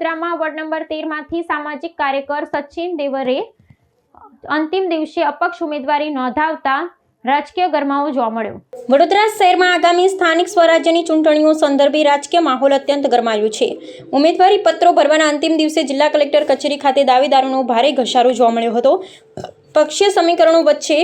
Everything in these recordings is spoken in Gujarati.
વડોદરામાં વોર્ડ નંબર 13 માંથી સામાજિક કાર્યકર સચિન દેવરે અંતિમ દિવસે અપક્ષ ઉમેદવારી નોંધાવતા રાજકીય ગરમાવો જોવા મળ્યો। વડોદરા શહેરમાં આગામી સ્થાનિક સ્વરાજ્યની ચૂંટણીઓ સંદર્ભે રાજકીય માહોલ અત્યંત ગરમાયો છે। ઉમેદવારી પત્રો ભરવાના અંતિમ દિવસે જિલ્લા કલેક્ટર કચેરી ખાતે દાવેદારોનો ભારે ઘસારો જોવા મળ્યો હતો। પક્ષીય સમીકરણો વચ્ચે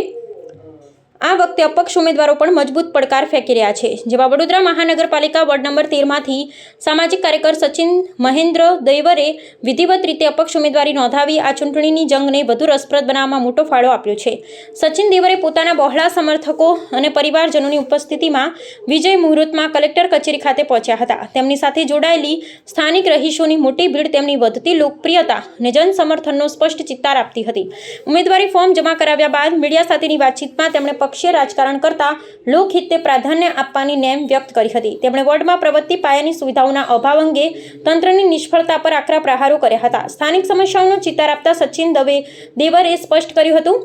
આ વખતે અપક્ષ ઉમેદવારો પણ મજબૂત પડકાર ફેંકી રહ્યા છે, જેમાં વડોદરા મહાનગરપાલિકા વોર્ડ નંબર 13 માંથી સામાજિક કાર્યકર સચિન મહેન્દ્ર દૈવરે વિધિવત રીતે અપક્ષ ઉમેદવારી નોંધાવી આ ચૂંટણીની જંગને વધુ રસપ્રદ બનાવવામાં મોટો ફાળો આપ્યો છે। સચિન દેવરે પોતાના બહોળા સમર્થકો અને પરિવારજનોની ઉપસ્થિતિમાં વિજય મુહૂર્તમાં કલેક્ટર કચેરી ખાતે પહોંચ્યા હતા। તેમની સાથે જોડાયેલી સ્થાનિક રહીશોની મોટી ભીડ તેમની વધતી લોકપ્રિયતા અને જનસમર્થનનો સ્પષ્ટ ચિત્તાર આપતી હતી। ઉમેદવારી ફોર્મ જમા કરાવ્યા બાદ મીડિયા સાથેની વાતચીતમાં તેમણે પક્ષીય રાજકારણ કરતા લોકહિતને પ્રાધાન્ય આપવાની નેમ વ્યક્ત કરી હતી। તેમણે વોર્ડમાં પ્રવર્તી પાયાની સુવિધાઓના અભાવ અંગે તંત્રની નિષ્ફળતા પર આકરા પ્રહારો કર્યા હતા। સ્થાનિક સમસ્યાઓનો ચિતાર આપતા સચિન દેવરે સ્પષ્ટ કર્યું હતું,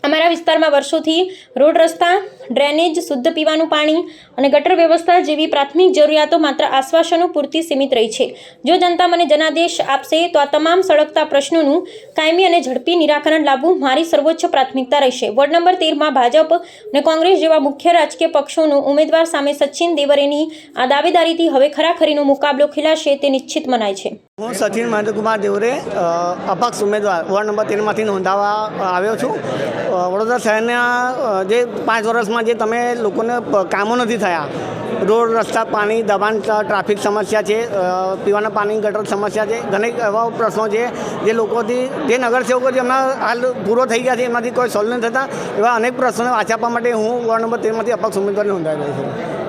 અમારા વિસ્તારમાં વર્ષોથી રોડ રસ્તા, ડ્રેનેજ, શુદ્ધ પીવાનું પાણી અને ગટર વ્યવસ્થા જેવી પ્રાથમિક જરૂરિયાતો માત્ર આશ્વાસનો પૂરતી સીમિત રહી છે। જો જનતા મને જનાદેશ આપશે તો આ તમામ સળગતા પ્રશ્નોનું કાયમી અને ઝડપી નિરાકરણ લાવવું મારી સર્વોચ્ચ પ્રાથમિકતા રહેશે। વોર્ડ નંબર 13માં ભાજપ અને કોંગ્રેસ જેવા મુખ્ય રાજકીય પક્ષોનો ઉમેદવાર સામે સચિન દેવરેની આ દાવેદારીથી હવે ખરાખરીનો મુકાબલો ખેલાશે તે નિશ્ચિત મનાય છે। હું સચિન મહેન્દ્રકુમાર દેવરે અપક્ષ ઉમેદવાર વોર્ડ નંબર 13માંથી નોંધાવવા આવ્યો છું। વડોદરા શહેરના જે 5 વર્ષમાં જે તમે લોકોને કામો નથી થયા, રોડ રસ્તા, પાણી, દબાણ, ટ્રાફિક સમસ્યા છે, પીવાના પાણી, ગટર સમસ્યા છે, ઘણી એવા પ્રશ્નો છે જે લોકોથી, જે નગરસેવકો જેમના હાલ પૂરો થઈ ગયા છે એમાંથી કોઈ સોલ્વ નથી થતા, એવા અનેક પ્રશ્નો વાંચવા માટે હું વોર્ડ નંબર 13માંથી અપક્ષ ઉમેદવારી નોંધાવી રહ્યો છું।